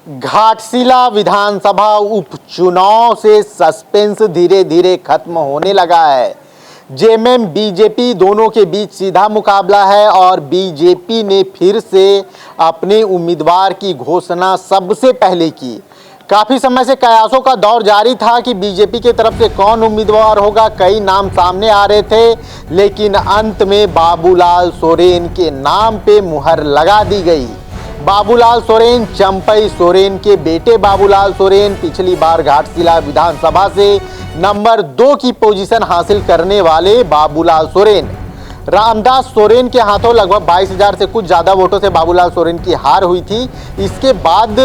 घाटशिला विधानसभा उपचुनाव से सस्पेंस धीरे धीरे खत्म होने लगा है। जेएमएम बीजेपी दोनों के बीच सीधा मुकाबला है और बीजेपी ने फिर से अपने उम्मीदवार की घोषणा सबसे पहले की। काफी समय से कयासों का दौर जारी था कि बीजेपी की तरफ से कौन उम्मीदवार होगा। कई नाम सामने आ रहे थे, लेकिन अंत में बाबूलाल सोरेन के नाम पे मुहर लगा दी गई। बाबूलाल सोरेन, चंपई सोरेन के बेटे बाबूलाल सोरेन पिछली बार घाटशिला विधानसभा से नंबर 2 की पोजीशन हासिल करने वाले बाबूलाल सोरेन, रामदास सोरेन के हाथों लगभग 22,000 से कुछ ज्यादा वोटों से बाबूलाल सोरेन की हार हुई थी। इसके बाद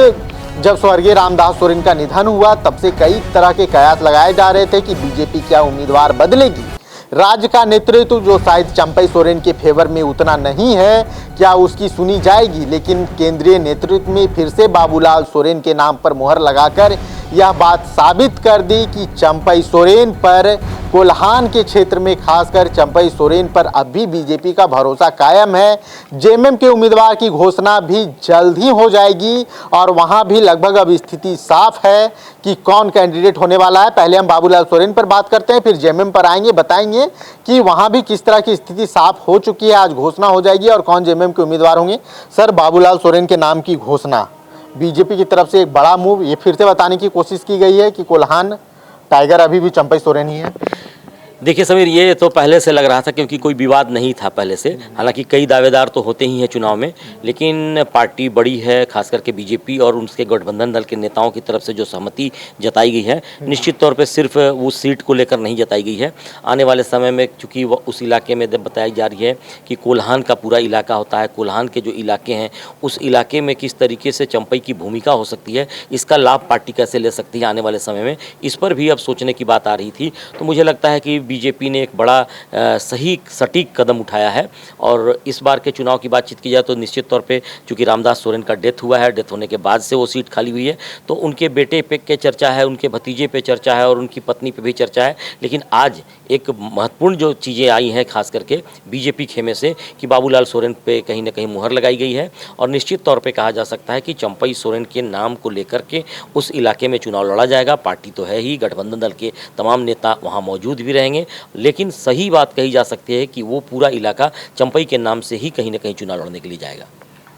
जब स्वर्गीय रामदास सोरेन का निधन हुआ, तब से कई तरह के कयास लगाए जा रहे थे कि बीजेपी क्या उम्मीदवार बदलेगी। राज्य का नेतृत्व जो शायद चंपई सोरेन के फेवर में उतना नहीं है, क्या उसकी सुनी जाएगी। लेकिन केंद्रीय नेतृत्व में फिर से बाबूलाल सोरेन के नाम पर मुहर लगाकर यह बात साबित कर दी कि चंपई सोरेन पर, कोल्हान के क्षेत्र में खासकर चंपई सोरेन पर अब भी बीजेपी का भरोसा कायम है। जेएमएम के उम्मीदवार की घोषणा भी जल्द ही हो जाएगी और वहां भी लगभग अब स्थिति साफ है कि कौन कैंडिडेट होने वाला है। पहले हम बाबूलाल सोरेन पर बात करते हैं, फिर जेएमएम पर आएंगे, बताएंगे कि वहां भी किस तरह की स्थिति साफ हो चुकी है। आज घोषणा हो जाएगी और कौन जेएमएम के उम्मीदवार होंगे। सर, बाबूलाल सोरेन के नाम की घोषणा बीजेपी की तरफ से एक बड़ा मूव, ये फिर से बताने की कोशिश की गई है कि कोल्हान टाइगर अभी भी चंपई सोरेन ही है। देखिए समीर, ये तो पहले से लग रहा था क्योंकि कोई विवाद नहीं था पहले से। हालांकि कई दावेदार तो होते ही हैं चुनाव में, लेकिन पार्टी बड़ी है, खास करके बीजेपी और उसके गठबंधन दल के नेताओं की तरफ से जो सहमति जताई गई है, निश्चित तौर पे सिर्फ उस सीट को लेकर नहीं जताई गई है। आने वाले समय में चूँकि उस इलाके में बताई जा रही है कि कोल्हान का पूरा इलाका होता है, कोल्हान के जो इलाके हैं उस इलाके में किस तरीके से चंपई की भूमिका हो सकती है, इसका लाभ पार्टी कैसे ले सकती है आने वाले समय में, इस पर भी अब सोचने की बात आ रही थी। तो मुझे लगता है कि बीजेपी ने एक बड़ा सही सटीक कदम उठाया है। और इस बार के चुनाव की बातचीत की जाए तो निश्चित तौर पे चूंकि रामदास सोरेन का डेथ हुआ है, डेथ होने के बाद से वो सीट खाली हुई है, तो उनके बेटे पे के चर्चा है, उनके भतीजे पे चर्चा है और उनकी पत्नी पे भी चर्चा है। लेकिन आज एक महत्वपूर्ण जो चीज़ें आई हैं खास करके बीजेपी खेमे से कि बाबूलाल सोरेन पे कहीं ना कहीं मुहर लगाई गई है और निश्चित तौर पे कहा जा सकता है कि चंपई सोरेन के नाम को लेकर के उस इलाके में चुनाव लड़ा जाएगा। पार्टी तो है ही, गठबंधन दल के तमाम नेता वहाँ मौजूद भी रहेंगे, लेकिन सही बात कही जा सकती है कि वो पूरा इलाका चंपई के नाम से ही कहीं ना कहीं चुनाव लड़ने के लिए जाएगा।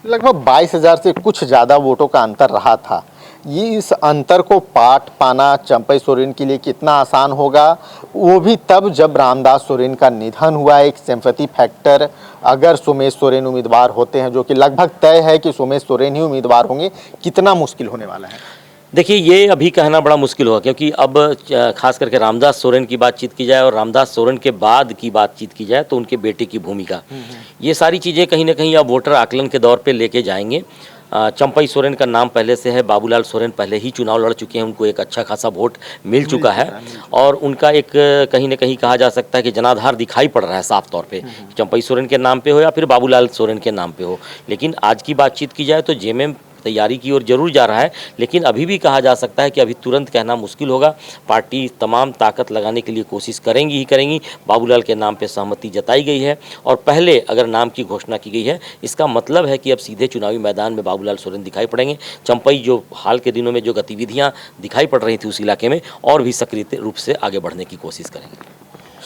लगभग 22,000 से कुछ ज़्यादा वोटों का अंतर रहा था। ये इस अंतर को पाट पाना चंपई सोरेन के लिए कितना आसान होगा, वो भी तब जब रामदास सोरेन का निधन हुआ। एक सिंपैथी फैक्टर, अगर सोमेश सोरेन उम्मीदवार होते हैं, जो कि लगभग तय है कि सोमेश सोरेन ही उम्मीदवार होंगे, कितना मुश्किल होने वाला है। देखिए, ये अभी कहना बड़ा मुश्किल होगा क्योंकि अब खास करके रामदास सोरेन की बातचीत की जाए और रामदास सोरेन के बाद की बातचीत की जाए तो उनके बेटे की भूमिका, ये सारी चीज़ें कहीं ना कहीं अब वोटर आकलन के दौर पे लेके जाएंगे। चंपई सोरेन का नाम पहले से है, बाबूलाल सोरेन पहले ही चुनाव लड़ चुके हैं, उनको एक अच्छा खासा वोट मिल चुका है और उनका एक कहीं ना कहीं कहा जा सकता है कि जनाधार दिखाई पड़ रहा है साफ तौर पे, चंपई सोरेन के नाम पे हो या फिर बाबूलाल सोरेन के नाम पे हो। लेकिन आज की बातचीत की जाए तो जेएमएम तैयारी की ओर जरूर जा रहा है, लेकिन अभी भी कहा जा सकता है कि अभी तुरंत कहना मुश्किल होगा। पार्टी तमाम ताकत लगाने के लिए कोशिश करेंगी ही करेंगी। बाबूलाल के नाम पे सहमति जताई गई है और पहले अगर नाम की घोषणा की गई है, इसका मतलब है कि अब सीधे चुनावी मैदान में बाबूलाल सोरेन दिखाई पड़ेंगे। चंपई जो हाल के दिनों में जो गतिविधियाँ दिखाई पड़ रही थी उस इलाके में, और भी सक्रिय रूप से आगे बढ़ने की कोशिश करेंगे।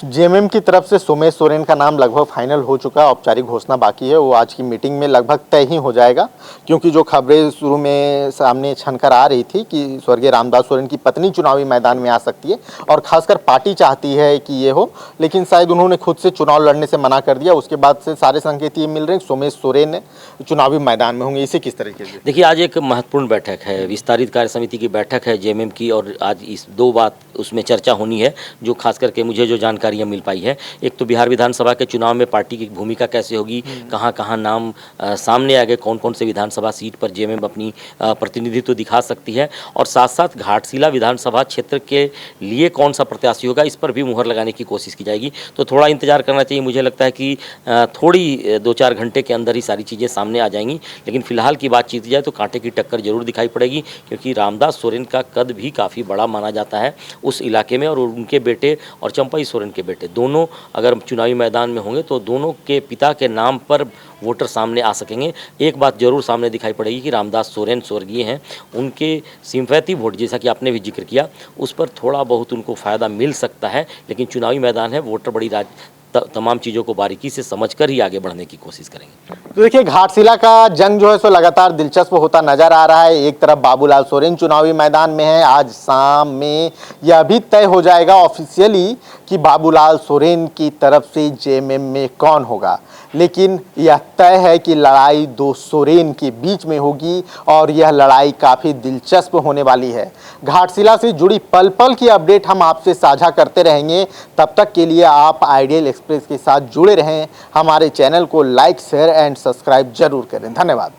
जेएमएम की तरफ से सोमेश सोरेन का नाम लगभग फाइनल हो चुका है, औपचारिक घोषणा बाकी है, वो आज की मीटिंग में लगभग तय ही हो जाएगा। क्योंकि जो खबरें शुरू में सामने छनकर आ रही थी कि स्वर्गीय रामदास सोरेन की पत्नी चुनावी मैदान में आ सकती है और खासकर पार्टी चाहती है कि ये हो, लेकिन शायद उन्होंने खुद से चुनाव लड़ने से मना कर दिया। उसके बाद से सारे संकेत ये मिल रहे हैं सोमेश सोरेन चुनावी मैदान में होंगे। इसे किस तरीके से देखिए, आज एक महत्वपूर्ण बैठक है, विस्तारित कार्य समिति की बैठक है जेएमएम की, और आज इस 2 बात उसमें चर्चा होनी है जो खास करके मुझे जो जानकारियाँ मिल पाई है। एक तो बिहार विधानसभा के चुनाव में पार्टी की भूमिका कैसे होगी, कहाँ कहाँ नाम सामने आ गए, कौन कौन से विधानसभा सीट पर जेएमएम अपनी प्रतिनिधित्व दिखा सकती है, और साथ साथ घाटशिला विधानसभा क्षेत्र के लिए कौन सा प्रत्याशी होगा, इस पर भी मुहर लगाने की कोशिश की जाएगी। तो थोड़ा इंतजार करना चाहिए। मुझे लगता है कि थोड़ी 2-4 घंटे के अंदर ही सारी चीज़ें सामने आ जाएंगी। लेकिन फिलहाल की बात की जाए तो कांटे की टक्कर जरूर दिखाई पड़ेगी, क्योंकि रामदास सोरेन का कद भी काफ़ी बड़ा माना जाता है उस इलाके में, और उनके बेटे और चंपई सोरेन के बेटे दोनों अगर चुनावी मैदान में होंगे तो दोनों के पिता के नाम पर वोटर सामने आ सकेंगे। एक बात जरूर सामने दिखाई पड़ेगी कि रामदास सोरेन स्वर्गीय हैं, उनके सिंपैथी वोट जैसा कि आपने भी जिक्र किया उस पर थोड़ा बहुत उनको फ़ायदा मिल सकता है, लेकिन चुनावी मैदान है, वोटर बड़ी तमाम चीज़ों को बारीकी से समझकर ही आगे बढ़ने की कोशिश करेंगे। तो देखिए घाटशिला का जंग जो है सो लगातार दिलचस्प होता नजर आ रहा है। एक तरफ बाबूलाल सोरेन चुनावी मैदान में है, आज शाम में यह भी तय हो जाएगा ऑफिशियली कि बाबूलाल सोरेन की तरफ से जेएमएम में कौन होगा, लेकिन यह तय है कि लड़ाई दो सोरेन के बीच में होगी और यह लड़ाई काफ़ी दिलचस्प होने वाली है। घाटशिला से जुड़ी पल पल की अपडेट हम आपसे साझा करते रहेंगे। तब तक के लिए आप आइडियल एक्सप्रेस के साथ जुड़े रहें। हमारे चैनल को लाइक शेयर एंड सब्सक्राइब जरूर करें। धन्यवाद।